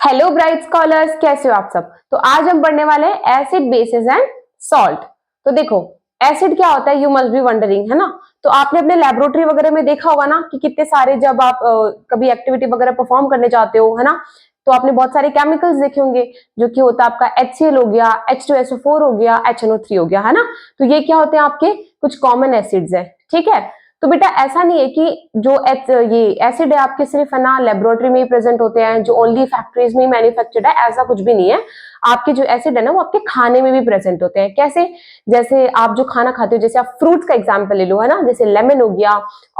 Hello bright scholars, कैसे हो आप सब। तो आज हम पढ़ने वाले हैं एसिड, बेसिस एंड सॉल्ट। तो देखो, एसिड क्या होता है, यू मस्ट बी वंडरिंग, है ना। तो आपने अपने लेबोरेटरी वगैरह में देखा होगा ना कि कितने सारे, जब आप कभी एक्टिविटी वगैरह परफॉर्म करने जाते हो, है ना, तो आपने बहुत सारे केमिकल्स देखे होंगे, जो कि होता है आपका HCl हो गया, H2SO4 हो गया, HNO3 हो गया, है ना। तो ये क्या होते हैं, आपके कुछ कॉमन एसिड्स है, ठीक है। तो बेटा ऐसा नहीं है कि जो ये एसिड है आपके सिर्फ, है ना, लेबोरेटरी में ही प्रेजेंट होते हैं, जो ओनली फैक्ट्रीज में ही मैन्युफैक्चर्ड है, ऐसा कुछ भी नहीं है। आपके जो एसिड है ना, वो आपके खाने में भी प्रेजेंट होते हैं। कैसे? जैसे आप जो खाना खाते हो, जैसे आप फ्रूट्स का एग्जांपल ले लो, है ना, जैसे लेमन हो गया,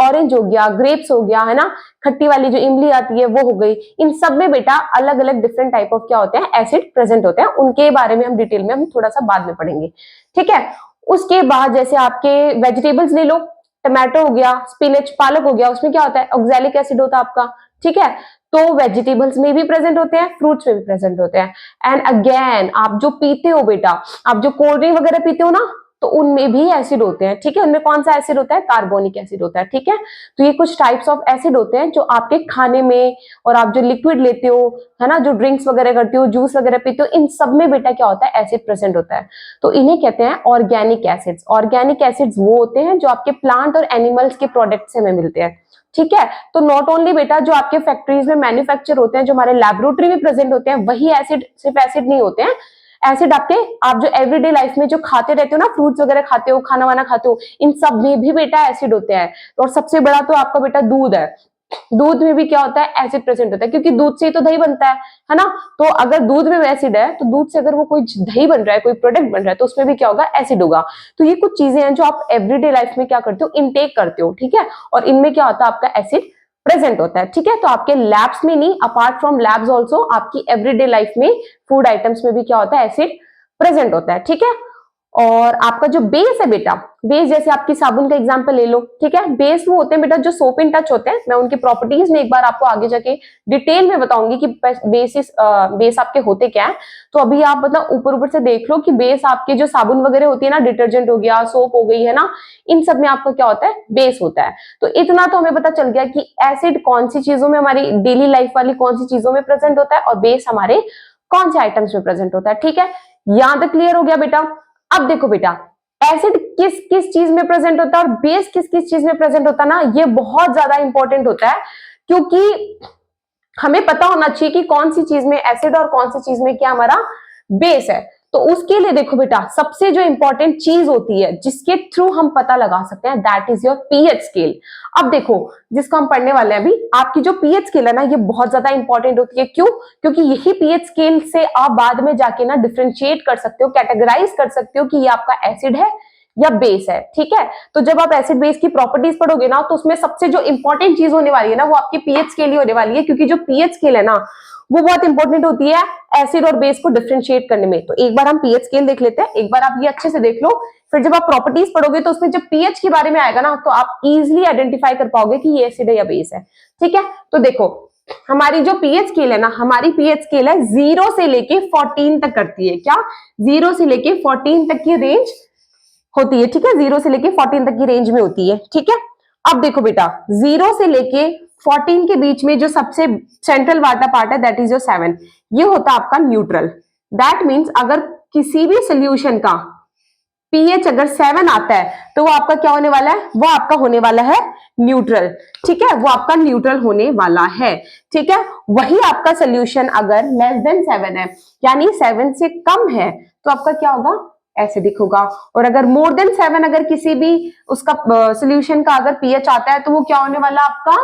ऑरेंज हो गया, ग्रेप्स हो गया, है ना, खट्टी वाली जो इमली आती है वो हो गई। इन सब में बेटा अलग अलग डिफरेंट टाइप ऑफ क्या होते हैं, एसिड प्रेजेंट होते हैं। उनके बारे में हम डिटेल में हम थोड़ा सा बाद में पढ़ेंगे, ठीक है। उसके बाद जैसे आपके वेजिटेबल्स ले लो, टमाटो हो गया, स्पिनच, पालक हो गया, उसमें क्या होता है, ऑक्सैलिक एसिड होता है आपका, ठीक है। तो वेजिटेबल्स में भी प्रेजेंट होते हैं, फ्रूट्स में भी प्रेजेंट होते हैं। एंड अगेन आप जो पीते हो बेटा, आप जो कोल्ड ड्रिंक वगैरह पीते हो ना, तो उनमें भी एसिड होते हैं, ठीक है। उनमें कौन सा एसिड होता है, कार्बोनिक एसिड होता है, ठीक है। तो ये कुछ टाइप्स ऑफ एसिड होते हैं जो आपके खाने में, और आप जो लिक्विड लेते हो, है ना, जो ड्रिंक्स वगैरह करते हो, जूस वगैरह पीते हो, इन सब में बेटा क्या होता है, एसिड प्रेजेंट होता है। तो इन्हें कहते हैं ऑर्गेनिक एसिड्स। ऑर्गेनिक एसिड्स वो होते हैं जो आपके प्लांट और एनिमल्स के प्रोडक्ट से हमें मिलते हैं, ठीक है। तो नॉट ओनली बेटा जो आपके फैक्ट्रीज में मैन्युफैक्चर होते हैं, जो हमारे लेबोरेटरी में प्रेजेंट होते हैं, वही एसिड, सिर्फ एसिड नहीं होते हैं। एसिड आपके, आप जो एवरीडे लाइफ में जो खाते रहते हो ना, फ्रूट्स वगैरह खाते हो, खाना वाना खाते हो, इन सब में भी बेटा एसिड होते हैं। और सबसे बड़ा तो आपका बेटा दूध है। दूध में भी क्या होता है, एसिड प्रेजेंट होता है, क्योंकि दूध से ही तो दही बनता है ना। तो अगर दूध में एसिड है, तो दूध से अगर वो कोई दही बन रहा है, कोई प्रोडक्ट बन रहा है, तो उसमें भी क्या होगा, एसिड होगा। तो ये कुछ चीजें हैं जो आप एवरीडे लाइफ में क्या करते हो, इनटेक करते हो, ठीक है। और इनमें क्या होता है, आपका एसिड प्रेजेंट होता है, ठीक है। तो आपके लैब्स में नहीं, अपार्ट फ्रॉम लैब्स ऑल्सो आपकी एवरीडे लाइफ में फूड आइटम्स में भी क्या होता है, एसिड प्रेजेंट होता है, ठीक है। और आपका जो बेस है बेटा, बेस जैसे आपकी साबुन का एग्जांपल ले लो, ठीक है। बेस वो होते हैं बेटा जो सोप इन टच होते हैं। मैं उनकी प्रॉपर्टीज में एक बार आपको आगे जाके डिटेल में बताऊंगी कि बेस आपके होते क्या है। तो अभी आप मतलब ऊपर ऊपर से देख लो कि बेस आपके जो साबुन वगैरह होती है ना, डिटर्जेंट हो गया, सोप हो गई, है ना, इन सब में आपका क्या होता है, बेस होता है। तो इतना तो हमें पता चल गया कि एसिड कौन सी चीजों में, हमारी डेली लाइफ वाली कौन सी चीजों में प्रेजेंट होता है, और बेस हमारे कौन से आइटम्स में प्रेजेंट होता है, ठीक है। यहां तक क्लियर हो गया बेटा। अब देखो बेटा, एसिड किस किस चीज में प्रेजेंट होता है और बेस किस किस चीज में प्रेजेंट होता है ना, ये बहुत ज्यादा इंपॉर्टेंट होता है। क्योंकि हमें पता होना चाहिए कि कौन सी चीज में एसिड और कौन सी चीज में क्या हमारा बेस है। तो उसके लिए देखो बेटा, सबसे जो इंपॉर्टेंट चीज होती है जिसके थ्रू हम पता लगा सकते हैं, that is your pH scale. अब देखो, जिसको हम पढ़ने वाले हैं अभी, आपकी जो पीएच स्केल है ना, ये बहुत ज्यादा इंपॉर्टेंट होती है। क्यों? क्योंकि यही पीएच स्केल से आप बाद में जाके ना डिफरेंशिएट कर सकते हो, कैटेगराइज कर सकते हो कि ये आपका एसिड है या बेस है, ठीक है। तो जब आप एसिड बेस की प्रॉपर्टीज पढ़ोगे ना, तो उसमें सबसे जो इंपॉर्टेंट चीज होने वाली है ना, वो आपकी पीएच स्केल ही होने वाली है। क्योंकि जो पीएच स्केल है ना, वो बहुत इंपॉर्टेंट होती है एसिड और बेस को डिफरेंशिएट करने में। तो एक बार हम पीएच स्केल देख लेते हैं, एक बार आप ये अच्छे से देख लो। फिर जब आप प्रॉपर्टीज पढ़ोगे, तो उसमें जब पीएच के बारे में आएगा ना, तो आप इजिली आइडेंटिफाई कर पाओगे कि ये एसिड है या बेस है, ठीक है। तो देखो, हमारी जो पीएच स्केल है ना, हमारी पीएच स्केल है 0 से लेके 14 तक करती है। क्या? 0 से लेके 14 तक की रेंज होती है, ठीक है। 0 से लेके 14 तक की रेंज में होती है, ठीक है। अब देखो बेटा, 0 से लेके 14 के बीच में जो सबसे सेंट्रल वाला पार्ट है, दैट इज योर 7। ये होता है आपका न्यूट्रल। दैट मीन्स अगर किसी भी सोल्यूशन का पीएच अगर 7 आता है, तो वो आपका क्या होने वाला है, वो आपका होने वाला है न्यूट्रल, ठीक है। वो आपका न्यूट्रल होने वाला है, ठीक है। वही आपका सोल्यूशन अगर लेस देन 7 है, यानी 7 से कम है, तो आपका क्या होगा, एसिडिक होगा। और अगर मोर देन 7, अगर किसी भी उसका सोल्यूशन का अगर पीएच आता है, तो वो क्या होने वाला, आपका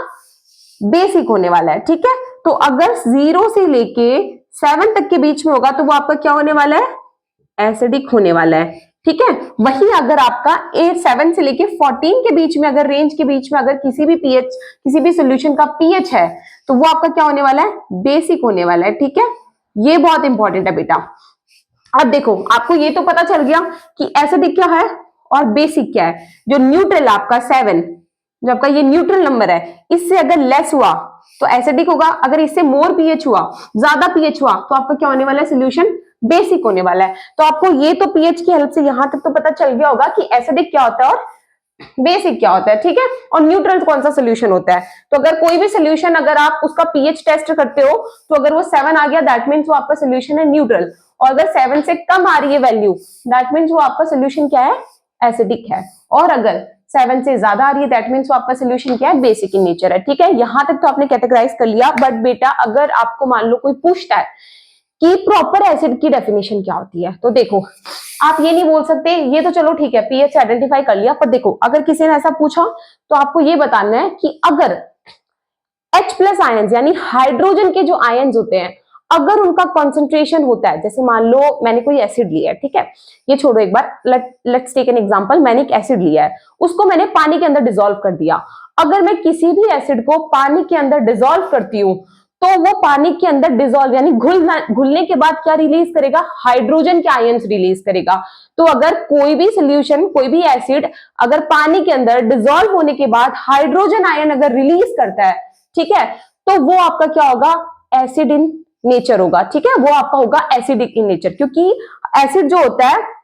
बेसिक होने वाला है, ठीक है। तो अगर 0 से लेके 7 तक के बीच में होगा, तो वो आपका क्या होने वाला है, एसिडिक होने वाला है, ठीक है। वही अगर आपका 7 से लेके 14 के बीच में, अगर रेंज के बीच में अगर किसी भी पीएच, किसी भी सोल्यूशन का पीएच है, तो वो आपका क्या होने वाला है, बेसिक होने वाला है, ठीक है। ये बहुत इंपॉर्टेंट है बेटा। अब देखो, आपको ये तो पता चल गया कि एसिडिक क्या है और बेसिक क्या है। जो न्यूट्रल आपका 7, जो आपका ये न्यूट्रल नंबर है, इससे अगर लेस हुआ तो एसिडिक होगा। अगर इससे मोर पीएच हुआ, ज्यादा पीएच हुआ, तो आपका क्या होने वाला है, सोल्यूशन बेसिक होने वाला है। तो आपको ये तो पीएच की हेल्प से यहां तक तो पता चल गया होगा कि एसिडिक क्या होता है और बेसिक क्या होता है, ठीक है, और न्यूट्रल कौन सा सोल्यूशन होता है। तो अगर कोई भी सोल्यूशन अगर आप उसका पीएच टेस्ट करते हो तो अगर वो 7 आ गया दैट मीन्स वो आपका सोल्यूशन है न्यूट्रल, और अगर 7 से कम आ रही है वैल्यू दैट मीन्स वो आपका सोल्यूशन क्या है, एसिडिक है, और अगर 7 से ज्यादा आ रही है दैट मीन्स वो आपका सोल्यूशन क्या है, बेसिक इन नेचर है। ठीक है, यहां तक तो आपने कैटेगराइज कर लिया। बट बेटा अगर आपको मान लो कोई पूछता है कि प्रॉपर एसिड की डेफिनेशन क्या होती है, तो देखो आप ये नहीं बोल सकते, ये तो चलो ठीक है पीएच आइडेंटिफाई कर लिया, पर देखो अगर किसी ने ऐसा पूछा तो आपको ये बताना है कि अगर H+ आयंस यानी हाइड्रोजन के जो आयंस होते हैं अगर उनका कॉन्सेंट्रेशन होता है, जैसे मान लो मैंने कोई एसिड लिया है, ठीक है, ये छोड़ो एक बार, लेट्स टेक एन एग्जांपल, मैंने एक एसिड लिया है, उसको मैंने पानी के अंदर डिसॉल्व कर दिया। अगर मैं किसी भी एसिड को पानी के अंदर डिसॉल्व करती हूँ तो वो पानी के अंदर डिसॉल्व यानी घुलने के बाद क्या रिलीज करेगा, हाइड्रोजन के आयंस रिलीज करेगा। तो अगर कोई भी सोल्यूशन, कोई भी एसिड अगर पानी के अंदर डिसॉल्व होने के बाद हाइड्रोजन आयन अगर रिलीज करता है, ठीक है, तो वो आपका क्या होगा, एसिड इन नेचर होगा। ठीक है, वो आपका होगा एसिडिक इन नेचर, क्योंकि एसिड जो होता है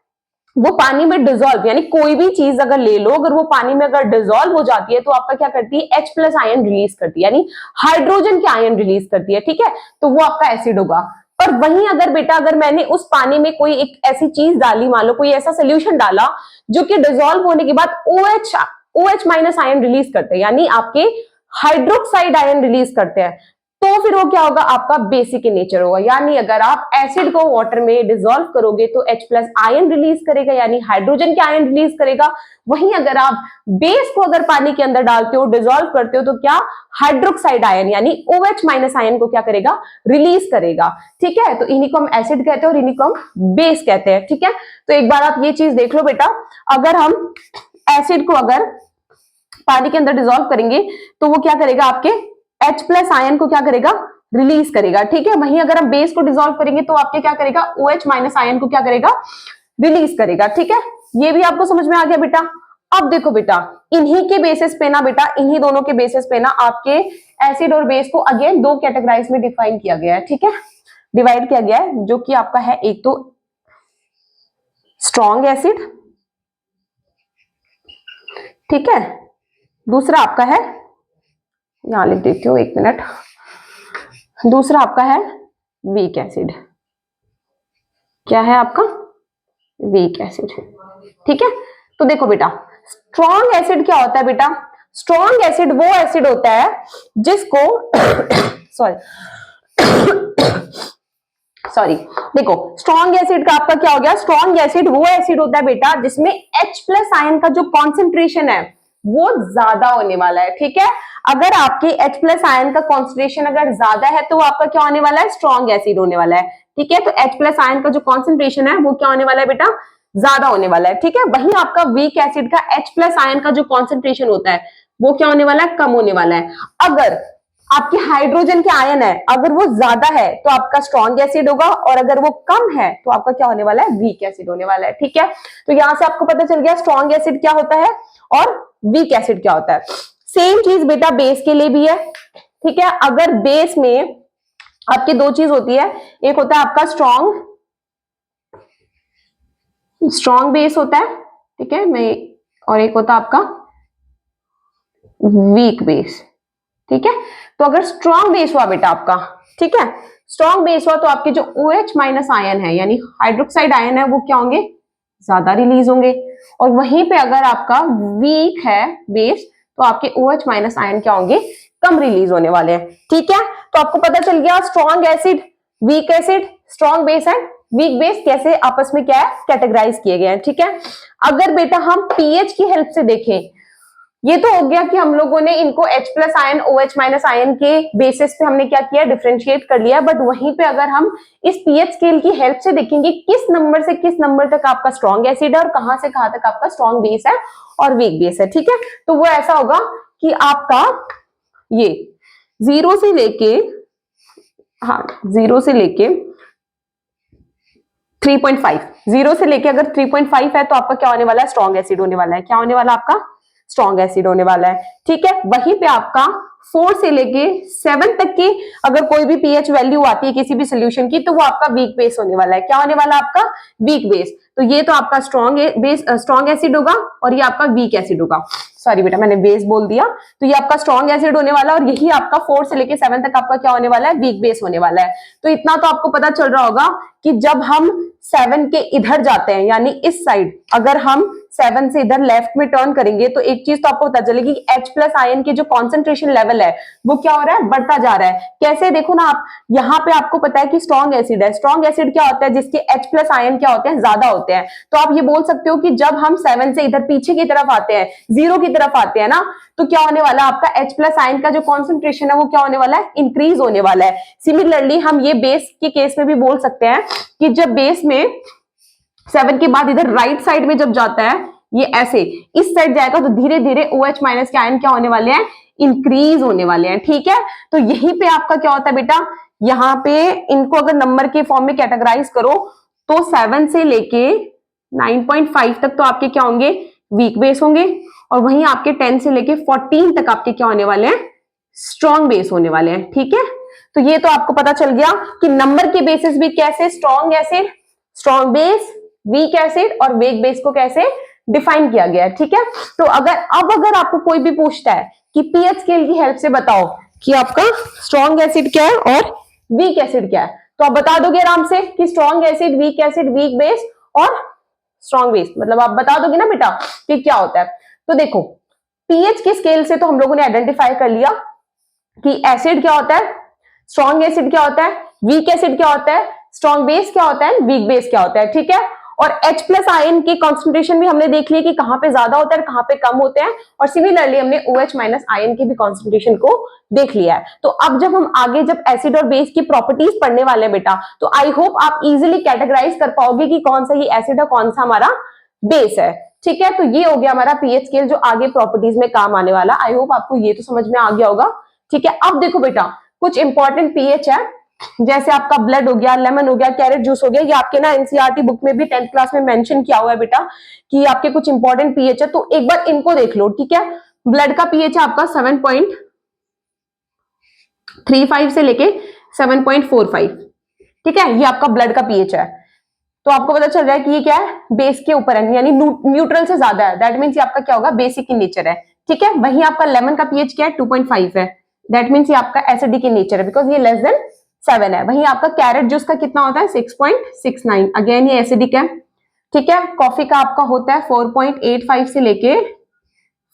वो पानी में डिसॉल्व यानी कोई भी चीज अगर ले लो अगर वो पानी में अगर डिसॉल्व हो जाती है तो आपका क्या करती है, H+ आयन रिलीज करती है यानी हाइड्रोजन के आयन रिलीज करती है। ठीक है, तो वो आपका एसिड होगा। पर वहीं अगर बेटा अगर मैंने उस पानी में कोई एक ऐसी चीज डाली, मान लो कोई ऐसा सोल्यूशन डाला जो कि डिसॉल्व होने के बाद OH- आयन रिलीज करते हैं यानी आपके हाइड्रोक्साइड आयन रिलीज करते हैं, तो फिर वो क्या होगा, आपका बेसिक इन नेचर होगा। यानी अगर आप एसिड को वाटर में डिसॉल्व करोगे तो H+ आयन रिलीज करेगा यानी हाइड्रोजन के आयन रिलीज करेगा। वहीं अगर आप बेस को अगर पानी के अंदर डालते हो, डिसॉल्व करते हो, तो क्या हाइड्रोक्साइड आयन यानी OH- आयन को क्या करेगा, रिलीज करेगा। ठीक है, तो इन्हीं को हम एसिड कहते हैं और इन्हीं को हम बेस कहते हैं। ठीक है, तो एक बार आप ये चीज देख लो बेटा, अगर हम एसिड को अगर पानी के अंदर डिसॉल्व करेंगे तो वो क्या करेगा, आपके H+ आयन को क्या करेगा, रिलीज करेगा। ठीक है, वहीं अगर हम बेस को डिसॉल्व करेंगे तो आपके क्या करेगा, OH- आयन को क्या करेगा, रिलीज करेगा। ठीक है, ये भी आपको समझ में आ गया बेटा। अब देखो बेटा इन्हीं के बेसिस पे ना बेटा, इन्हीं दोनों के बेसिस पे ना आपके एसिड और बेस को अगेन दो कैटेगराइज में डिफाइन किया गया है। ठीक है, डिवाइड किया गया है, जो कि आपका है एक तो स्ट्रॉन्ग एसिड, ठीक है, दूसरा आपका है, यहां लिख देती हूँ एक मिनट, दूसरा आपका है वीक एसिड। क्या है आपका, वीक एसिड। ठीक है, तो देखो बेटा स्ट्रॉन्ग एसिड क्या होता है बेटा, स्ट्रॉन्ग एसिड वो एसिड होता है जिसको सॉरी देखो स्ट्रॉन्ग एसिड का आपका क्या हो गया, स्ट्रॉन्ग एसिड वो एसिड होता है बेटा जिसमें H+ आयन का जो कॉन्सेंट्रेशन है वो ज्यादा होने वाला है। ठीक है, अगर आपके H+ आयन का कॉन्सेंट्रेशन अगर ज्यादा है तो आपका क्या होने वाला है, स्ट्रॉन्ग एसिड होने वाला है। ठीक है, तो H+ आयन का जो कॉन्सेंट्रेशन है वो क्या होने वाला है बेटा, ज्यादा होने वाला है। ठीक है, वहीं आपका वीक एसिड का H+ आयन का जो कॉन्सेंट्रेशन होता है वो क्या होने वाला है, कम होने वाला है। अगर आपके हाइड्रोजन के आयन है अगर वो ज्यादा है तो आपका स्ट्रॉन्ग एसिड होगा, और अगर वो कम है तो आपका क्या होने वाला है, वीक एसिड होने वाला है। ठीक है, तो यहां से आपको पता चल गया स्ट्रॉन्ग एसिड क्या होता है और वीक एसिड क्या होता है। सेम चीज बेटा बेस के लिए भी है। ठीक है, अगर बेस में आपकी दो चीज होती है, एक होता है आपका स्ट्रॉन्ग बेस होता है, ठीक है, मैं, और एक होता है आपका वीक बेस। ठीक है, तो अगर स्ट्रॉन्ग बेस हुआ बेटा आपका, ठीक है, स्ट्रॉन्ग बेस हुआ तो आपके जो OH- आयन है यानी हाइड्रोक्साइड आयन है वो क्या होंगे, ज्यादा रिलीज होंगे, और वहीं पे अगर आपका वीक है बेस तो आपके OH- आयन क्या होंगे, कम रिलीज होने वाले हैं। ठीक है, तो आपको पता चल गया strong acid, weak acid, strong base and weak base कैसे आपस में क्या है, कैटेगराइज किए गए हैं। ठीक है, अगर बेटा हम पीएच की हेल्प से देखें, ये तो हो गया कि हम लोगों ने इनको H+ आयन OH- आयन के बेसिस पे हमने क्या किया, डिफरेंशिएट कर लिया। बट वहीं पे अगर हम इस पीएच स्केल की हेल्प से देखेंगे किस नंबर से किस नंबर तक आपका स्ट्रॉन्ग एसिड है और कहां से कहां तक आपका स्ट्रॉन्ग बेस है और वीक बेस है। ठीक है, तो वो ऐसा होगा कि आपका ये 0 से लेके, हाँ 0 से लेके 3.5, 0 से लेके अगर 3.5 है तो आपका क्या होने वाला है, स्ट्रॉन्ग एसिड होने वाला है। क्या होने वाला आपका, स्ट्रॉन्ग एसिड होने वाला है। ठीक है, वहीं पे आपका 4 से लेके 7 तक की अगर कोई भी पीएच वैल्यू आती है किसी भी सोल्यूशन की, तो वो आपका वीक बेस होने वाला है। क्या होने वाला है आपका? Weak base. तो ये तो आपका स्ट्रॉन्ग एसिड होगा और ये आपका वीक एसिड होगा। सॉरी बेटा, मैंने बेस बोल दिया। तो ये आपका स्ट्रॉन्ग एसिड होने वाला है और यही आपका 4 से लेके 7 तक आपका क्या होने वाला है? वीक बेस होने वाला है। तो इतना तो आपको पता चल रहा होगा कि जब हम 7 के इधर जाते हैं, यानी इस साइड, अगर हम 7 से इधर लेफ्ट में टर्न करेंगे तो एक चीज तो आपको पता चलेगी कि H प्लस आयन की जो कॉन्सेंट्रेशन लेवल है वो क्या हो रहा है? बढ़ता जा रहा है। कैसे? देखो ना आप, यहाँ पे आपको पता है कि स्ट्रॉन्ग एसिड है। स्ट्रॉन्ग एसिड क्या होता है? जिसके H प्लस आयन क्या होते हैं? ज्यादा होते हैं। तो आप ये बोल सकते हो कि जब हम 7 से इधर पीछे की तरफ आते हैं, 0 की तरफ आते हैं ना, तो क्या होने वाला है? आपका H प्लस आयन का जो कॉन्सेंट्रेशन है वो क्या होने वाला है? इंक्रीज होने वाला है। सिमिलरली हम ये बेस के केस में भी बोल सकते हैं कि जब बेस में 7 के बाद इधर राइट साइड में जब जाता है, ये ऐसे इस साइड जाएगा, तो धीरे धीरे OH माइनस के आयन क्या होने वाले हैं? इंक्रीज होने वाले हैं। ठीक है, तो यहीं पे आपका क्या होता है बेटा, यहाँ पे इनको अगर नंबर के फॉर्म में कैटेगराइज करो तो 7 से लेके 9.5 तक तो आपके क्या होंगे? वीक बेस होंगे, और वहीं आपके 10 से लेके 14 तक आपके क्या होने वाले हैं? स्ट्रॉन्ग बेस होने वाले हैं। ठीक है, तो ये तो आपको पता चल गया कि नंबर के बेसिस भी कैसे strong acid, strong base, weak acid और वीक बेस को कैसे डिफाइन किया गया है। ठीक है, तो अगर आपको कोई भी पूछता है कि पीएच स्केल की हेल्प से बताओ कि आपका स्ट्रॉन्ग एसिड क्या है और वीक एसिड क्या है, तो आप बता दोगे आराम से कि स्ट्रॉन्ग एसिड, वीक बेस और स्ट्रॉन्ग बेस। मतलब आप बता दोगे ना बेटा कि क्या होता है। तो देखो, पीएच की स्केल से तो हम लोगों ने आइडेंटिफाई कर लिया कि एसिड क्या होता है, स्ट्रॉन्ग एसिड क्या होता है, वीक एसिड क्या होता है, स्ट्रॉन्ग बेस क्या होता है, वीक बेस क्या होता है। ठीक है, और H प्लस आयन की कॉन्सेंट्रेशन भी हमने देख लिया कि कहां पे ज्यादा होता है, कहां पे कम होते हैं, और सिमिलरली हमने OH माइनस आयन की भी कॉन्सेंट्रेशन को देख लिया है। तो अब जब हम आगे जब एसिड और बेस की प्रॉपर्टीज पढ़ने वाले हैं बेटा, तो आई होप आप इजिली कैटेगराइज कर पाओगे कि कौन सा ये एसिड है, कौन सा हमारा बेस है। ठीक है, तो ये हो गया हमारा पीएच स्केल जो आगे प्रॉपर्टीज में काम आने वाला। आई होप आपको ये तो समझ में आ गया होगा। ठीक है, अब देखो बेटा, कुछ इंपॉर्टेंट पीएच है, जैसे आपका ब्लड हो गया, लेमन हो गया, कैरेट जूस हो गया। ये आपके ना एनसीईआरटी बुक में भी 10th क्लास में मेंशन किया हुआ है बेटा कि आपके कुछ इंपॉर्टेंट पीएच है, तो एक बार इनको देख लो। ठीक है, ब्लड का पीएच है आपका 7.35 से लेके 7.45। ठीक है, ये आपका ब्लड का पीएच है। तो आपको पता चल रहा है कि ये क्या है? बेस के ऊपर है, यानी न्यूट्रल से ज्यादा है। दैट मीन्स ये आपका क्या होगा? बेसिक इन नेचर है। ठीक है, वहीं आपका लेमन का पीएच क्या है? 2.5 है। दैट मीन्स ये आपका एसिडिक इन नेचर है, बिकॉज ये लेस देन 7 है। वहीं आपका कैरेट जूस का कितना होता है? 6.69। अगेन ये एसिडिक है। ठीक है, कॉफी का आपका होता है 4.85 से लेके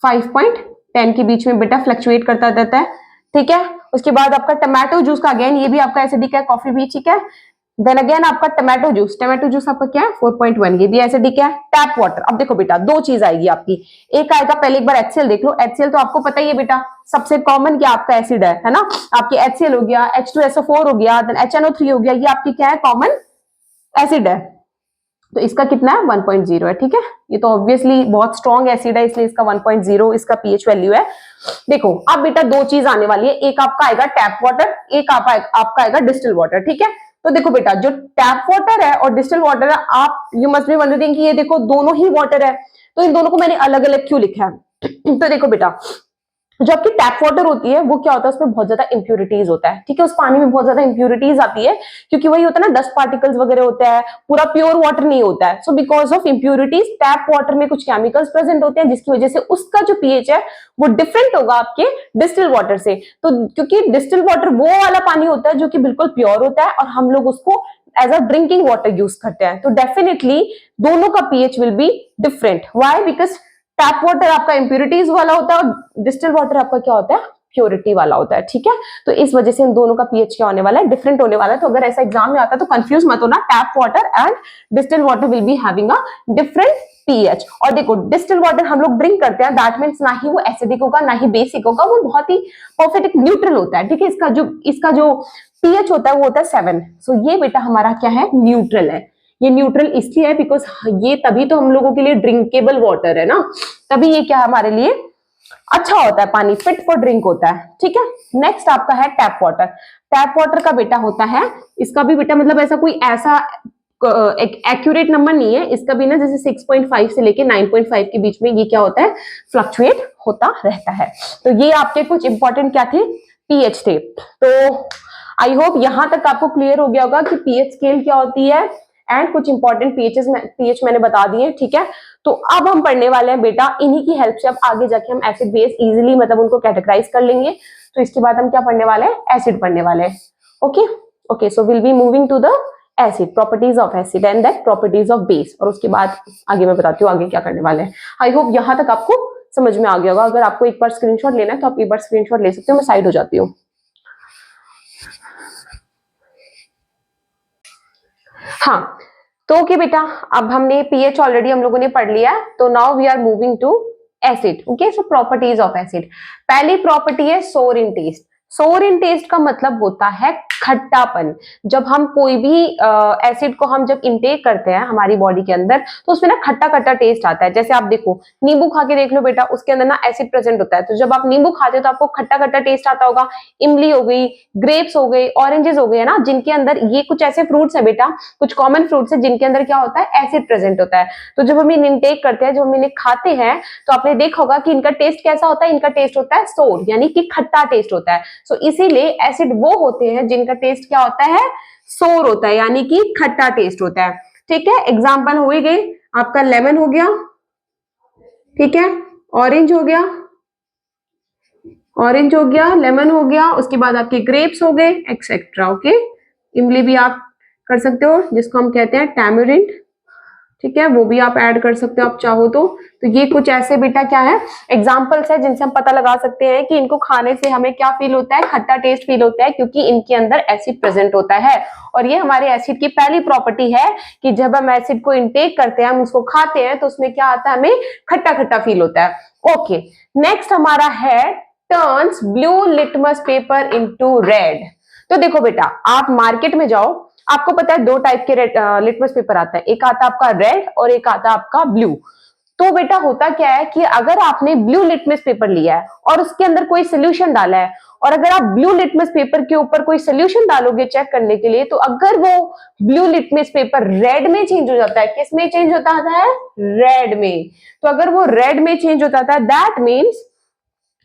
5.10 के बीच में बेटा फ्लक्चुएट करता रहता है। ठीक है, उसके बाद आपका टमाटो जूस का, अगेन ये भी आपका एसिडिक है, कॉफी भी। ठीक है, देन अगेन आपका टमाटो जूस आपका क्या है? 4.1, ये भी एसिडिक है। टैप वाटर, अब देखो बेटा, दो चीज आएगी आपकी। एक आएगा, पहले एक बार HCl देख लो। HCl तो आपको पता ही है बेटा, सबसे कॉमन क्या आपका एसिड है ना? आपकी HCl हो गया, H2SO4 हो गया, देन HNO3 हो गया, ये आपकी क्या है? कॉमन एसिड है। तो इसका कितना है? 1.0 है। ठीक है, ये तो ऑब्वियसली बहुत स्ट्रॉन्ग एसिड है, इसलिए इसका 1.0 इसका पीएच वैल्यू है। देखो अब बेटा, दो चीज आने वाली है, एक आपका आएगा टैप वाटर, एक आपका आएगा डिस्टिल वाटर। ठीक है, तो देखो बेटा, जो टैप वाटर है और डिस्टिल वाटर है, आप यू मस्ट बी वंडरिंग कि ये देखो दोनों ही वाटर है, तो इन दोनों को मैंने अलग अलग क्यों लिखा है? तो देखो बेटा, जो आपकी टैप वाटर होती है वो क्या होता है? उसमें बहुत ज्यादा इंप्यूरिटीज होता है। ठीक है, उस पानी में बहुत ज्यादा इंप्यूरिटीज आती है, क्योंकि वही होता है ना, डस्ट पार्टिकल्स वगैरह होता है, पूरा प्योर वाटर नहीं होता है। So because of impurities, tap water में कुछ केमिकल्स प्रेजेंट होते हैं, जिसकी वजह से उसका जो पीएच है वो डिफरेंट होगा आपके डिस्टिल वाटर से। तो क्योंकि डिस्टिल वाटर वो वाला पानी होता है जो कि बिल्कुल प्योर होता है, और हम लोग उसको as a drinking water use करते हैं, तो डेफिनेटली दोनों का pH will be different. Why? Because tap water आपका इंप्यूरिटीज वाला होता है और डिस्टिल वाटर आपका क्या होता है? प्योरिटी वाला होता है। ठीक है, तो इस वजह से इन दोनों का पीएच क्या होने वाला है? डिफरेंट होने वाला है। तो अगर ऐसा एग्जाम में आता है तो कंफ्यूज मत होना, tap water and distil water will be having a different pH. और देखो, डिस्टिल वाटर हम लोग ड्रिंक करते हैं, दैट मीन्स ना ही वो एसिडिक होगा ना ही बेसिक होगा, वो बहुत ही परफेक्ट न्यूट्रल होता है। ठीक है, इसका जो पीएच होता है वो होता है 7। सो ये बेटा हमारा क्या है? न्यूट्रल है। ये न्यूट्रल इसलिए है बिकॉज ये तभी तो हम लोगों के लिए ड्रिंकेबल वाटर है ना, तभी ये क्या हमारे लिए अच्छा होता है, पानी फिट फॉर ड्रिंक होता है। ठीक है, नेक्स्ट आपका है टैप वाटर। टैप वाटर का बेटा होता है, इसका भी बेटा मतलब ऐसा कोई ऐसा एक एक्यूरेट नंबर नहीं है इसका भी ना, जैसे 6.5 से लेके 9.5 के बीच में ये क्या होता है, फ्लक्चुएट होता रहता है। तो ये आपके कुछ इंपॉर्टेंट क्या थे, पीएच थे। तो आई होप यहां तक आपको क्लियर हो गया होगा कि पीएच स्केल क्या होती है एंड कुछ इंपॉर्टेंट पीएच मैंने बता दिए, ठीक है। तो अब हम पढ़ने वाले हैं बेटा इन्हीं की हेल्प से, अब आगे जाके हम एसिड बेस इजीली मतलब उनको कैटेगराइज कर लेंगे। तो इसके बाद हम क्या पढ़ने वाले हैं, एसिड पढ़ने वाले हैं। Okay okay, so will be moving to the acid, properties of acid and that properties of base, और उसके बाद आगे मैं बताती हूँ आगे क्या करने वाले हैं। आई होप यहां तक आपको समझ में आ गया होगा। अगर आपको एक बार स्क्रीनशॉट लेना है तो आप एक बार स्क्रीनशॉट ले सकते हो, मैं साइड हो जाती हूँ। हाँ, तो ओके बेटा, अब हमने पीएच ऑलरेडी हम लोगों ने पढ़ लिया है, तो now we are moving to acid. Okay, so properties of acid. पहली प्रॉपर्टी है सोर इन टेस्ट। सोर इन टेस्ट का मतलब होता है खट्टापन। जब हम कोई भी एसिड को हम जब इनटेक करते हैं हमारी बॉडी के अंदर, तो उसमें ना खट्टा खट्टा टेस्ट आता है। जैसे आप देखो, नींबू खा के देख लो बेटा, उसके अंदर ना एसिड प्रेजेंट होता है, तो जब आप नींबू खाते हो तो आपको खट्टा खट्टा टेस्ट आता होगा। इमली हो गई, ग्रेप्स हो गई, ऑरेंजेस हो गए, है ना, जिनके अंदर ये कुछ ऐसे फ्रूट्स है बेटा, कुछ कॉमन फ्रूट्स है जिनके अंदर क्या होता है, एसिड प्रेजेंट होता है। तो जब हम इन्हें इनटेक करते हैं, जब हम इन्हें खाते हैं, तो आपने देखा होगा कि इनका टेस्ट कैसा होता है, इनका टेस्ट होता है सोर, यानी कि खट्टा टेस्ट होता है। सो इसीलिए एसिड वो होते हैं जिनका टेस्ट क्या होता है, सोर होता है, यानी कि खट्टा टेस्ट होता है। ठीक है, एग्जाम्पल हो ही गई, आपका लेमन हो गया, ठीक है, ऑरेंज हो गया, ऑरेंज हो गया, लेमन हो गया, उसके बाद आपके ग्रेप्स हो गए, एक्सेट्रा। ओके, इमली भी आप कर सकते हो, जिसको हम कहते हैं टैमरिंड, ठीक है, वो भी आप ऐड कर सकते हो आप चाहो तो ये कुछ ऐसे बेटा क्या है, एग्जांपल्स है जिनसे हम पता लगा सकते हैं कि इनको खाने से हमें क्या फील होता है, खट्टा टेस्ट फील होता है, क्योंकि इनके अंदर एसिड प्रेजेंट होता है। और ये हमारे एसिड की पहली प्रॉपर्टी है कि जब हम एसिड को इंटेक करते हैं, हम उसको खाते हैं, तो उसमें क्या आता है, हमें खट्टा खट्टा फील होता है। ओके, नेक्स्ट हमारा है turns blue litmus paper into red. तो देखो बेटा, आप मार्केट में जाओ, आपको पता है दो टाइप के लिटमस पेपर आता है, एक आता है आपका रेड और एक आता है आपका ब्लू। तो बेटा होता क्या है कि अगर आपने ब्लू लिटमस पेपर लिया है और उसके अंदर कोई सोल्यूशन डाला है, और अगर आप ब्लू लिटमस पेपर के ऊपर कोई सोल्यूशन डालोगे चेक करने के लिए, तो अगर वो ब्लू लिटमस पेपर रेड में चेंज हो जाता है, किस में चेंज होता है, रेड में। तो अगर वो रेड में चेंज होता है, दैट मीन्स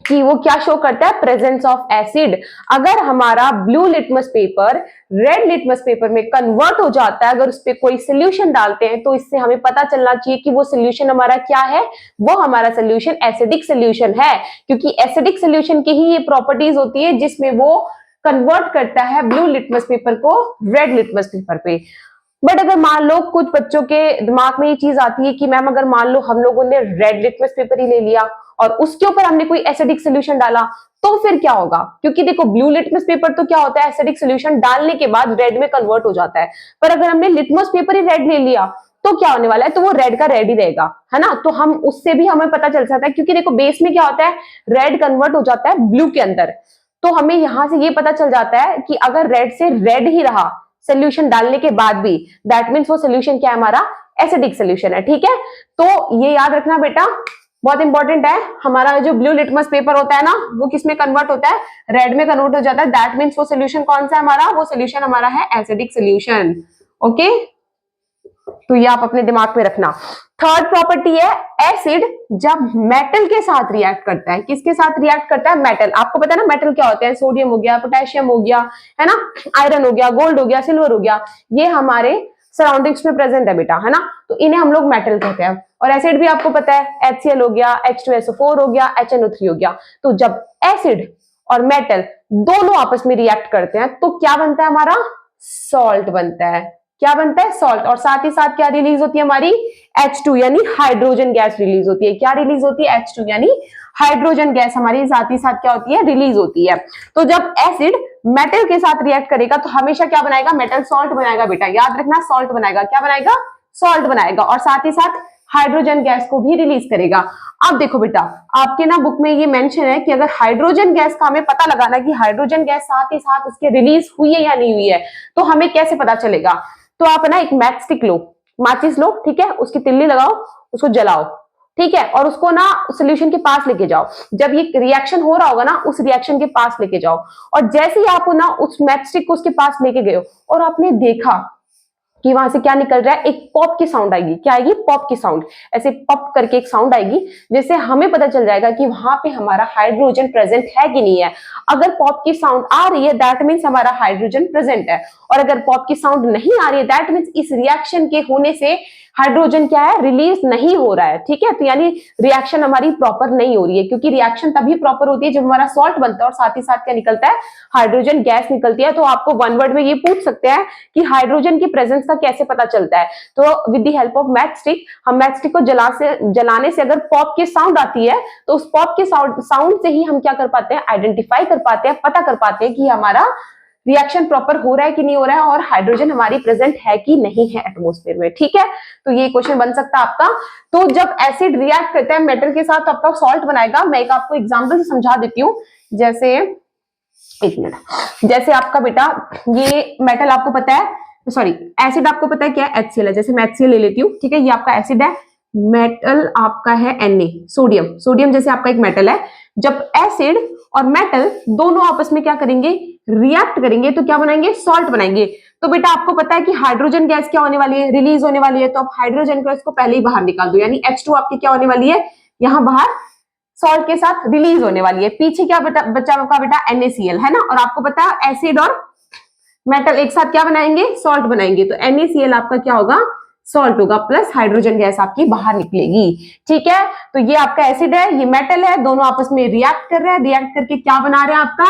कि वो क्या शो करता है, प्रेजेंस ऑफ एसिड। अगर हमारा blue litmus paper red litmus paper में कन्वर्ट हो जाता है, अगर उस पर कोई सोल्यूशन डालते हैं, तो इससे हमें पता चलना चाहिए कि वो सोल्यूशन हमारा क्या है, वो हमारा सोल्यूशन एसिडिक सोल्यूशन है, क्योंकि एसिडिक सोल्यूशन की ही ये प्रॉपर्टीज होती है जिसमें वो कन्वर्ट करता है ब्लू लिटमस पेपर को रेड लिटमस पेपर पे। बट अगर मान लो कुछ बच्चों के दिमाग में ये चीज आती है कि मैम अगर मान लो हम लोगों ने रेड लिटमस पेपर ही ले लिया और उसके ऊपर हमने कोई एसिडिक सोल्यूशन डाला, तो फिर क्या होगा, क्योंकि देखो ब्लू लिटमस पेपर तो क्या होता है, एसिडिक सोल्यूशन डालने के बाद रेड में कन्वर्ट हो जाता है। पर अगर हमने लिटमस पेपर ही रेड ले लिया, तो क्या होने वाला है, तो वो रेड का रेड ही रहेगा, है ना। तो हम उससे भी हमें पता चल सकता है, क्योंकि देखो बेस में क्या होता है, रेड कन्वर्ट हो जाता है ब्लू के अंदर। तो हमें यहां से ये पता चल जाता है कि अगर रेड से रेड ही रहा सोल्यूशन डालने के बाद भी, दैट मीन्स वो सोल्यूशन क्या है, हमारा एसिडिक सोल्यूशन है। ठीक है, तो ये याद रखना बेटा, बहुत इंपॉर्टेंट है। हमारा जो ब्लू लिटमस पेपर होता है ना, वो किस में कन्वर्ट होता है, रेड में कन्वर्ट हो जाता है, दैट मीन्स वो सोल्यूशन कौन सा है हमारा, वो सोल्यूशन हमारा है एसिडिक सोल्यूशन। ओके, तो ये आप अपने दिमाग में रखना। थर्ड प्रॉपर्टी है, एसिड जब मेटल के साथ रिएक्ट करता है, किसके साथ रिएक्ट करता है, मेटल। आपको पता है ना मेटल क्या होते हैं, सोडियम हो गया, पोटेशियम हो गया, है ना, आयरन हो गया, गोल्ड हो गया, सिल्वर हो गया, ये हमारे सराउंडिंग्स में प्रेजेंट है बेटा, है ना। तो इन्हें हम लोग मेटल कहते हैं। और एसिड भी आपको पता है, HCl हो गया, H2SO4 हो गया, HNO3 हो गया। तो जब एसिड और मेटल दोनों आपस में रिएक्ट करते हैं, तो क्या बनता है हमारा, सॉल्ट बनता है। क्या बनता है, सॉल्ट। और साथ ही साथ क्या रिलीज होती है हमारी, H2 यानी हाइड्रोजन गैस रिलीज होती है। क्या रिलीज होती है, H2 यानी हाइड्रोजन गैस हमारी साथ ही साथ क्या होती है, रिलीज होती है। तो जब एसिड मेटल के साथ रिएक्ट करेगा, तो हमेशा क्या बनाएगा, मेटल सॉल्ट बनाएगा बेटा, याद रखना, सॉल्ट बनाएगा। क्या बनाएगा, सॉल्ट बनाएगा, और साथ ही साथ हाइड्रोजन गैस को भी रिलीज करेगा। अब देखो बेटा, आपके ना बुक में ये मेंशन है कि अगर हाइड्रोजन गैस का हमें पता लगाना कि हाइड्रोजन गैस साथ ही साथ उसके रिलीज हुई है या नहीं हुई है, तो हमें कैसे पता चलेगा। तो आप ना एक मैच स्टिक लो, माचिस लो, ठीक है, उसकी तिल्ली लगाओ, उसको जलाओ, ठीक है, और उसको ना सोल्यूशन के पास लेके जाओ। जब ये रिएक्शन हो रहा होगा ना, उस रिएक्शन के पास लेके जाओ, और जैसे ही आप ना उस मैच स्टिक को उसके पास लेके गए और आपने देखा कि वहां से क्या निकल रहा है, एक पॉप की साउंड आएगी। क्या आएगी? पॉप की साउंड। ऐसे पॉप करके एक साउंड आएगी, जिससे हमें पता चल जाएगा कि वहां पे हमारा हाइड्रोजन प्रेजेंट है कि नहीं है। अगर पॉप की साउंड आ रही है दैट मीन्स हमारा हाइड्रोजन प्रेजेंट है, और अगर पॉप की साउंड नहीं आ रही है दैट मीन्स इस रिएक्शन के होने से हाइड्रोजन क्या है, रिलीज नहीं हो रहा है। ठीक है, तो यानी रिएक्शन हमारी प्रॉपर नहीं हो रही है, क्योंकि रिएक्शन तभी प्रॉपर होती है जब हमारा सॉल्ट बनता है और साथ ही साथ क्या निकलता है, हाइड्रोजन गैस निकलती है। तो आपको वन वर्ड में ये पूछ सकते हैं कि हाइड्रोजन की प्रेजेंस का कैसे पता चलता है। तो with the help of match stick, हम मैच स्टिक को जलाने से अगर पॉप की साउंड आती है तो उस पॉप के साउंड से ही हम क्या कर पाते हैं, आइडेंटिफाई कर पाते हैं, पता कर पाते हैं कि हमारा रिएक्शन प्रॉपर हो रहा है कि नहीं हो रहा है, और हाइड्रोजन हमारी प्रेजेंट है कि नहीं है एटमॉस्फेयर में। ठीक है, तो ये क्वेश्चन बन सकता है आपका। तो जब एसिड रिएक्ट करता है मेटल के साथ, आपका सॉल्ट बनाएगा। मैं एक आपको एग्जांपल से समझा देती हूँ। जैसे एक मिनट, जैसे आपका बेटा ये मेटल आपको पता है, सॉरी एसिड आपको पता है क्या है, HCl है। जैसे मैं HCl ले लेती हूँ, ठीक है, ये आपका एसिड है, मेटल आपका है Na, सोडियम। सोडियम जैसे आपका एक मेटल है। जब एसिड और मेटल दोनों आपस में क्या करेंगे, रिएक्ट करेंगे, तो क्या बनाएंगे, सॉल्ट बनाएंगे। तो बेटा आपको पता है कि हाइड्रोजन गैस क्या होने वाली है, रिलीज होने वाली है। तो आप हाइड्रोजन गैस को पहले ही बाहर निकाल दो, यानी H2 आपकी क्या होने वाली है, यहां बाहर सॉल्ट के साथ रिलीज होने वाली है। पीछे क्या बचा होगा बेटा, NaCl है ना। और आपको पता है एसिड और मेटल एक साथ क्या बनाएंगे, सॉल्ट बनाएंगे। तो NaCl आपका क्या होगा, सॉल्ट होगा, प्लस हाइड्रोजन गैस आपकी बाहर निकलेगी। ठीक है, तो ये आपका एसिड है, ये मेटल है, दोनों आपस में रिएक्ट कर रहे हैं, रिएक्ट करके क्या बना रहे हैं, आपका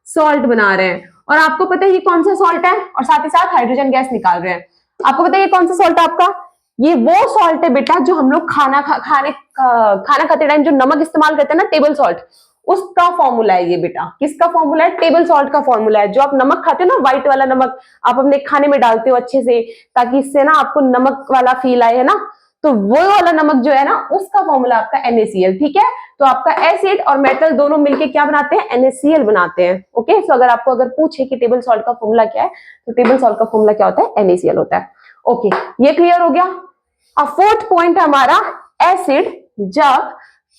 सॉल्ट बना रहे हैं। और आपको पता है ये कौन सा सॉल्ट है, और साथ ही साथ हाइड्रोजन गैस निकाल रहे हैं। आपको पता है ये कौन सा सॉल्ट है आपका, ये वो सॉल्ट है बेटा जो हम लोग खाना खाते टाइम जो नमक इस्तेमाल करते हैं ना, टेबल सॉल्ट, उसका फॉर्मूला है ये बेटा। किसका फॉर्मूला है, टेबल सॉल्ट का फॉर्मूला है। जो आप नमक खाते हो ना, व्हाइट वाला नमक आप अपने खाने में डालते हो अच्छे से, ताकि इससे ना आपको नमक वाला फील आए, है ना। तो वो वाला नमक जो है ना, उसका फॉर्मूला आपका NaCl। ठीक है, तो आपका एसिड और मेटल दोनों मिलके क्या बनाते हैं, NaCl बनाते हैं। ओके, तो अगर पूछे कि टेबल सॉल्ट का फॉर्मूला क्या है, तो टेबल सॉल्ट का फॉर्मूला क्या होता है, NaCl होता है। ओके, ये क्लियर हो गया। अब फोर्थ पॉइंट है हमारा, एसिड जब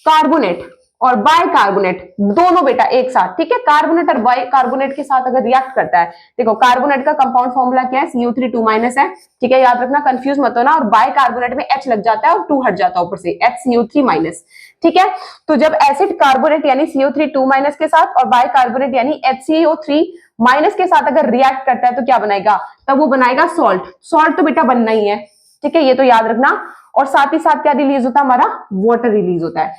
कार्बोनेट और बाइकार्बोनेट दोनों बेटा एक साथ, ठीक है, कार्बोनेट और बाइकार्बोनेट के साथ अगर रिएक्ट करता है, देखो कार्बोनेट का कंपाउंड फॉर्मूला क्या है, CO3 2- है। ठीक है, याद रखना, कंफ्यूज मत होना। और बाइकार्बोनेट में H लग जाता है और 2 हट जाता है ऊपर से, HCO3-। ठीक है, तो जब एसिड कार्बोनेट यानी CO3 2- के साथ और बाइकार्बोनेट यानी HCO3- के साथ अगर रिएक्ट करता है तो क्या बनाएगा, तब वो बनाएगा सॉल्ट। सॉल्ट तो बेटा बनना ही है, ठीक है, ये तो याद रखना। और साथ ही साथ क्या रिलीज होता है, हमारा वाटर रिलीज होता है।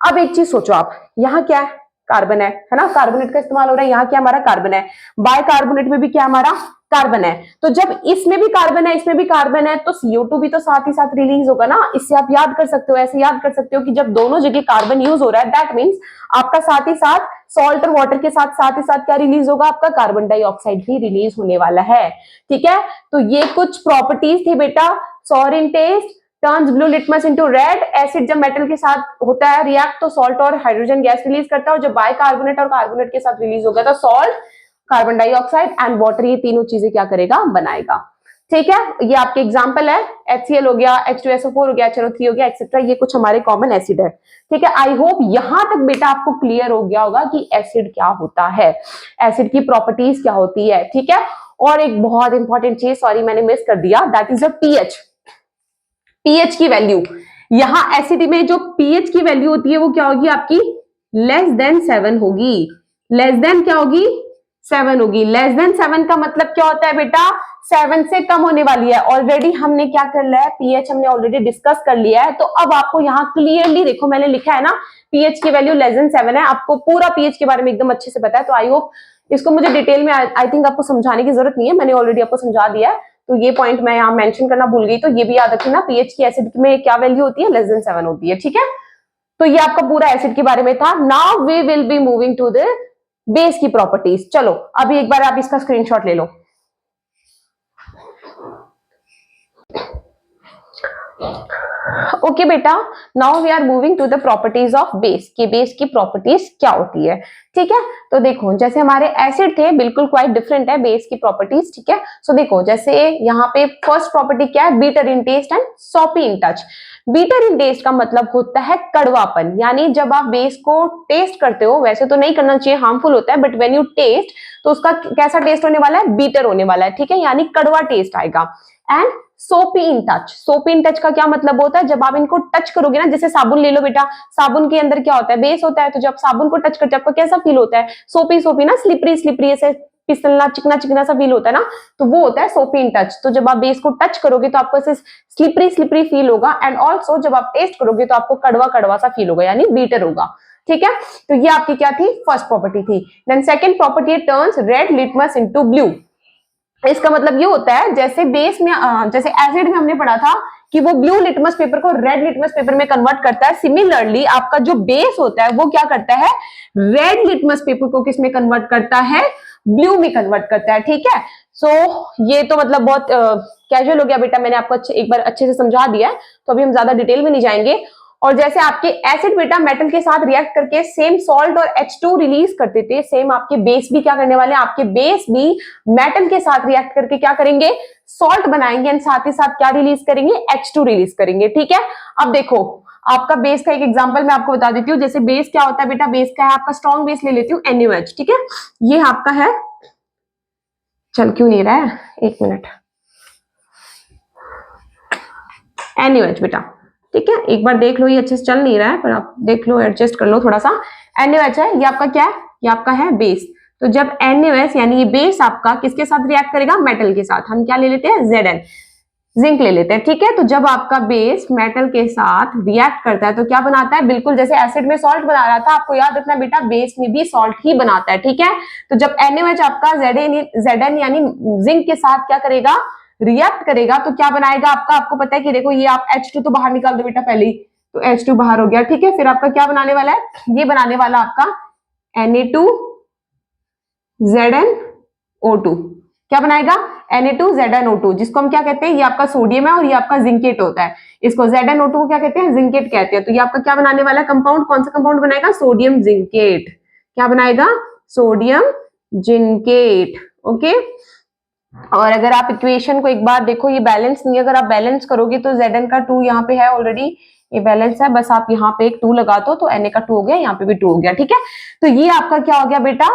अब एक चीज सोचो आप, यहाँ क्या है, कार्बन है ना, कार्बोनेट का इस्तेमाल हो रहा है, यहाँ क्या हमारा कार्बन है, बाइकार्बोनेट में भी क्या हमारा कार्बन है। तो जब इसमें भी कार्बन है, इसमें भी कार्बन है, तो CO2 भी तो साथ ही साथ रिलीज होगा ना। इससे आप याद कर सकते हो, ऐसे याद कर सकते हो कि जब दोनों जगह कार्बन यूज हो रहा है दैट मीन्स आपका साथ ही साथ सॉल्ट और वाटर के साथ ही साथ क्या रिलीज होगा, आपका कार्बन डाइऑक्साइड भी रिलीज होने वाला है। ठीक है, तो ये कुछ प्रॉपर्टीज थी बेटा। Sour in taste, turns blue litmus into red. Acid जब मेटल के साथ होता है रिएक्ट तो सॉल्ट और हाइड्रोजन गैस रिलीज करता है, और जब बाइकार्बोनेट और कार्बोनेट के साथ रिलीज होगा तो salt, carbon dioxide and water, ये तीनों चीजें क्या करेगा, बनाएगा। ठीक है, ये आपके एग्जांपल है, HCl हो गया, H2SO4 हो गया, HNO3 हो गया, एक्सेट्रा। ये कुछ हमारे कॉमन एसिड है। ठीक है, आई होप यहां तक बेटा आपको क्लियर हो गया होगा कि एसिड क्या होता है, एसिड की प्रॉपर्टीज क्या होती है। ठीक है, और एक बहुत इंपॉर्टेंट चीज, सॉरी मैंने मिस कर दिया, that is the pH। PH की वैल्यू, यहां एसिड में जो पीएच की वैल्यू होती है वो क्या होगी आपकी, लेस देन 7 होगी। लेस देन क्या होगी, 7 होगी। लेस देन 7 का मतलब क्या होता है बेटा, 7 से कम होने वाली है। ऑलरेडी हमने क्या कर लिया है, पीएच हमने ऑलरेडी डिस्कस कर लिया है। तो अब आपको यहाँ क्लियरली देखो, मैंने लिखा है ना, पीएच की वैल्यू लेस देन 7 है। आपको पूरा पीएच के बारे में एकदम अच्छे से पता है। तो आई होप इसको मुझे डिटेल में आई थिंक आपको समझाने की जरूरत नहीं है, मैंने ऑलरेडी आपको समझा दिया है। तो ये पॉइंट मैं यहाँ मेंशन करना भूल गई, तो ये भी याद रखना, पीएच की एसिड में क्या वैल्यू होती है, लेस देन 7 होती है। ठीक है, तो ये आपका पूरा एसिड के बारे में था। Now we will be moving to the base की प्रॉपर्टीज। चलो अभी एक बार आप इसका स्क्रीनशॉट ले लो। ओके ओके बेटा, now we are moving to the properties of base, कि बेस की प्रॉपर्टीज क्या होती है। ठीक है, तो देखो जैसे हमारे एसिड थे बिल्कुल क्वाइट डिफरेंट है बेस की प्रॉपर्टीज। ठीक है, सो देखो जैसे यहाँ पे फर्स्ट प्रॉपर्टी क्या है, bitter in taste and soapy in touch. Bitter in taste का मतलब होता है कड़वापन, यानी जब आप बेस को टेस्ट करते हो, वैसे तो नहीं करना चाहिए, हार्मफुल होता है, बट व्हेन यू टेस्ट तो उसका कैसा टेस्ट होने वाला है, बीटर होने वाला है। ठीक है, यानी कड़वा टेस्ट आएगा। एंड सोपी इन टच, सोपी इन टच का क्या मतलब होता है, जब आप इनको टच करोगे ना, जैसे साबुन ले लो बेटा, साबुन के अंदर क्या होता है, बेस होता है, तो जब साबुन को टच करते हो आपको कैसा फील होता है, सोपी सोपी ना, स्लिपरी स्लिपरी, ऐसे फिसलना चिकना चिकना सा फील होता है ना, तो वो होता है सोपी इन टच। तो जब आप बेस को टच करोगे तो आपको ऐसे स्लिपरी स्लिपरी फील होगा, एंड ऑल्सो जब आप टेस्ट करोगे तो आपको कड़वा कड़वा सा फील होगा, यानी बीटर होगा। ठीक है, तो ये आपकी क्या थी, फर्स्ट प्रॉपर्टी थी। Then second property, turns red litmus into blue. इसका मतलब ये होता है, जैसे बेस में जैसे एसिड में हमने पढ़ा था कि वो ब्लू लिटमस पेपर को रेड लिटमस पेपर में कन्वर्ट करता है, सिमिलरली आपका जो बेस होता है वो क्या करता है, रेड लिटमस पेपर को किस में कन्वर्ट करता है, ब्लू में कन्वर्ट करता है। ठीक है, सो ये तो मतलब बहुत कैजुअल हो गया बेटा, मैंने आपको एक बार अच्छे से समझा दिया है, तो अभी हम ज्यादा डिटेल में नहीं जाएंगे। और जैसे आपके एसिड बेटा मेटल के साथ रिएक्ट करके सेम सॉल्ट और H2 रिलीज करते थे, सेम आपके बेस भी क्या करने वाले हैं, आपके बेस भी मेटल के साथ रिएक्ट करके क्या करेंगे, सॉल्ट बनाएंगे, एंड साथ ही साथ क्या रिलीज करेंगे, H2 रिलीज करेंगे। ठीक है, अब देखो आपका बेस का एक एग्जांपल मैं आपको बता देती हूँ। जैसे बेस क्या होता है बेटा, बेस का है आपका स्ट्रॉन्ग बेस ले लेती हूँ NaOH। ठीक है, ये आपका है, चल क्यों नहीं रहा है, एक मिनट, NaOH बेटा। ठीक है, एक बार देख लो, ये अच्छे से चल नहीं रहा है, पर आप देख लो, एडजस्ट कर लो थोड़ा सा। NaOH है, ये आपका क्या है, ये आपका है बेस। तो जब NaOH यानी ये बेस आपका किसके साथ रिएक्ट करेगा, मेटल के साथ, हम क्या ले लेते हैं, Zn, जिंक ले लेते हैं। ठीक है, तो जब आपका बेस मेटल के साथ रिएक्ट करता है तो क्या बनाता है, बिल्कुल जैसे एसिड में सॉल्ट बना रहा था, आपको याद रखना बेटा, बेस में भी सॉल्ट ही बनाता है। ठीक है, तो जब NaOH आपका Zn यानी जिंक के साथ क्या करेगा, रिएक्ट करेगा, तो क्या बनाएगा आपका, आपको पता है कि देखो ये आप H2 तो बाहर निकाल दो बेटा पहले ही, तो H2 बाहर हो गया। ठीक है, फिर आपका क्या बनाने वाला है, ये बनाने वाला आपका Na2ZnO2, क्या बनाएगा, Na2ZnO2, जिसको हम क्या कहते हैं, ये आपका सोडियम है और ये आपका जिंकेट होता है, इसको ZnO2 को क्या कहते हैं, जिंकेट कहते हैं। तो ये आपका क्या बनाने वाला है कंपाउंड, कौन सा कंपाउंड बनाएगा, सोडियम जिंकेट, क्या बनाएगा, सोडियम जिंकेट। ओके, और अगर आप इक्वेशन को एक बार देखो, ये बैलेंस नहीं, अगर आप बैलेंस करोगे तो Zn का 2 यहाँ पे है ऑलरेडी, ये बैलेंस है, बस आप यहाँ पे एक 2 लगा दो तो Na का 2 हो गया, यहाँ पे भी 2 हो गया। ठीक है, तो ये आपका क्या हो गया बेटा,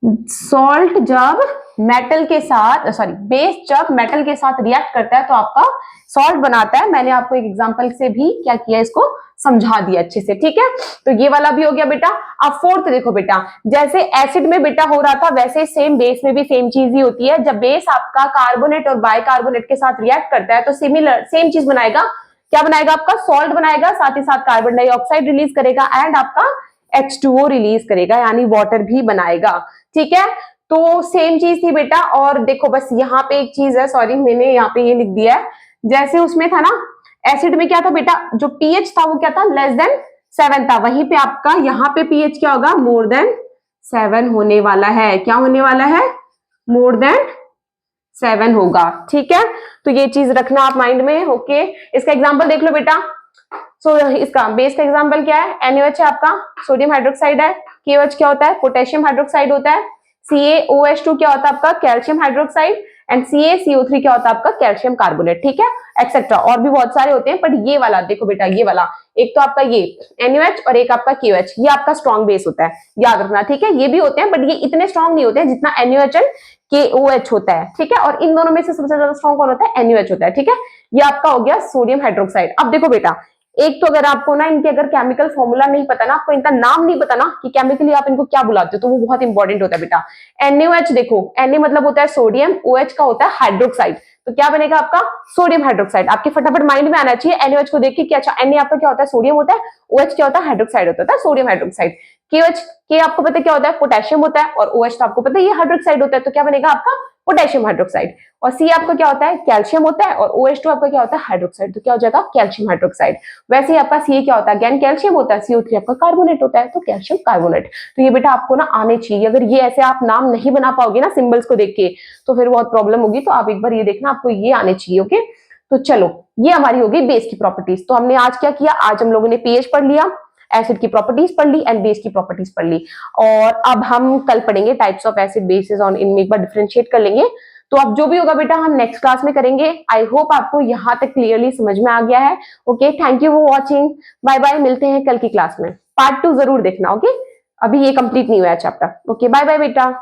सॉल्ट जब मेटल के साथ, सॉरी बेस जब मेटल के साथ रिएक्ट करता है तो आपका सॉल्ट बनाता है। मैंने आपको एक एग्जांपल से भी क्या किया, इसको समझा दिया अच्छे से। ठीक है, तो ये वाला भी हो गया बेटा। अब फोर्थ देखो बेटा, जैसे एसिड में बेटा हो रहा था वैसे सेम बेस में भी सेम चीज ही होती है। जब बेस आपका कार्बोनेट और बाइकार्बोनेट के साथ रिएक्ट करता है तो सिमिलर सेम चीज बनाएगा, क्या बनाएगा, आपका सॉल्ट बनाएगा, साथ ही साथ कार्बन डाइऑक्साइड रिलीज करेगा, एंड आपका H2O रिलीज करेगा, यानी वाटर भी बनाएगा। ठीक है, तो सेम चीज थी बेटा। और देखो बस यहाँ पे एक चीज है, सॉरी मैंने यहाँ पे ये लिख दिया है, जैसे उसमें था ना एसिड में क्या था बेटा, जो pH था वो क्या था, <7 था, वहीं पे आपका यहाँ पे pH क्या होगा, <7 होने वाला है। क्या होने वाला है, <7 होगा। ठीक है, तो ये चीज रखना आप माइंड में। ओके, इसका एग्जाम्पल देख लो बेटा। सो इसका बेस का एग्जांपल क्या है, NaOH है आपका, सोडियम हाइड्रोक्साइड है, KOH क्या होता है, पोटेशियम हाइड्रोक्साइड होता है, CaOH2 क्या होता है आपका, कैल्शियम हाइड्रोक्साइड, एंड CaCO3 क्या होता है आपका, कैल्शियम कार्बोनेट। ठीक है, एक्सेट्रा और भी बहुत सारे होते हैं, पर ये वाला देखो बेटा, ये वाला एक तो आपका ये NaOH और एक आपका KOH, ये आपका स्ट्रॉन्ग बेस होता है, याद रखना। ठीक है, ये भी होते हैं बट ये इतने स्ट्रॉन्ग नहीं होते हैं जितना NaOH एंड KOH होता है। ठीक है, और इन दोनों में से सबसे ज्यादा स्ट्रॉन्ग कौन होता है, NaOH होता है। ठीक है, ये आपका हो गया सोडियम हाइड्रोक्साइड। अब देखो बेटा, एक तो अगर आपको ना इनके अगर केमिकल फॉर्मूला नहीं पता ना, आपको इनका नाम नहीं पता ना कि केमिकली आप इनको क्या बुलाते हो, तो वो बहुत इंपॉर्टेंट होता है बेटा। NaOH देखो, Na मतलब होता है सोडियम, OH का होता है हाइड्रोक्साइड, तो क्या बनेगा आपका सोडियम हाइड्रोक्साइड। आपके फटाफट माइंड में आना चाहिए NaOH को देख के कि अच्छा Na आपका क्या होता है, सोडियम होता है, OH क्या होता है, हाइड्रोक्साइड होता है, सोडियम हाइड्रोक्साइड। KOH के आपको पता है क्या होता है, पोटेशियम होता है, और OH तो आपको पता है ये हाइड्रोक्साइड होता है, तो क्या बनेगा आपका पोटेशियम हाइड्रोक्साइड। और C आपका क्या होता है, कैल्शियम होता है, और OH2 आपका क्या होता है, हाइड्रोक्साइड, तो क्या हो जाएगा, कैल्शियम हाइड्रोक्साइड। वैसे ही आपका Ca क्या होता है, अगेन कैल्शियम होता है, CO3 आपका कार्बोनेट होता है, तो कैल्शियम कार्बोनेट। तो ये बेटा आपको ना आने चाहिए, अगर ये ऐसे आप नाम नहीं बना पाओगे ना सिंबल्स को देख के, तो फिर बहुत प्रॉब्लम होगी। तो आप एक बार ये देखना, आपको ये आने चाहिए। ओके, तो चलो ये हमारी होगी बेस की प्रॉपर्टीज। तो हमने आज क्या किया, आज हम लोगों ने पीएच पढ़ लिया, एसिड की प्रॉपर्टीज पढ़ ली एंड बेस की प्रॉपर्टीज पढ़ ली। और अब हम कल पढ़ेंगे टाइप्स ऑफ एसिड बेसिस और इनमें एक बार डिफरेंशिएट कर लेंगे। तो अब जो भी होगा बेटा हम नेक्स्ट क्लास में करेंगे। आई होप आपको यहाँ तक क्लियरली समझ में आ गया है। Okay, thank you for watching, bye bye, मिलते हैं कल की क्लास में। पार्ट 2 जरूर देखना। ओके, अभी ये कंप्लीट नहीं हुआ है चैप्टर। ओके, बाय बाय बेटा।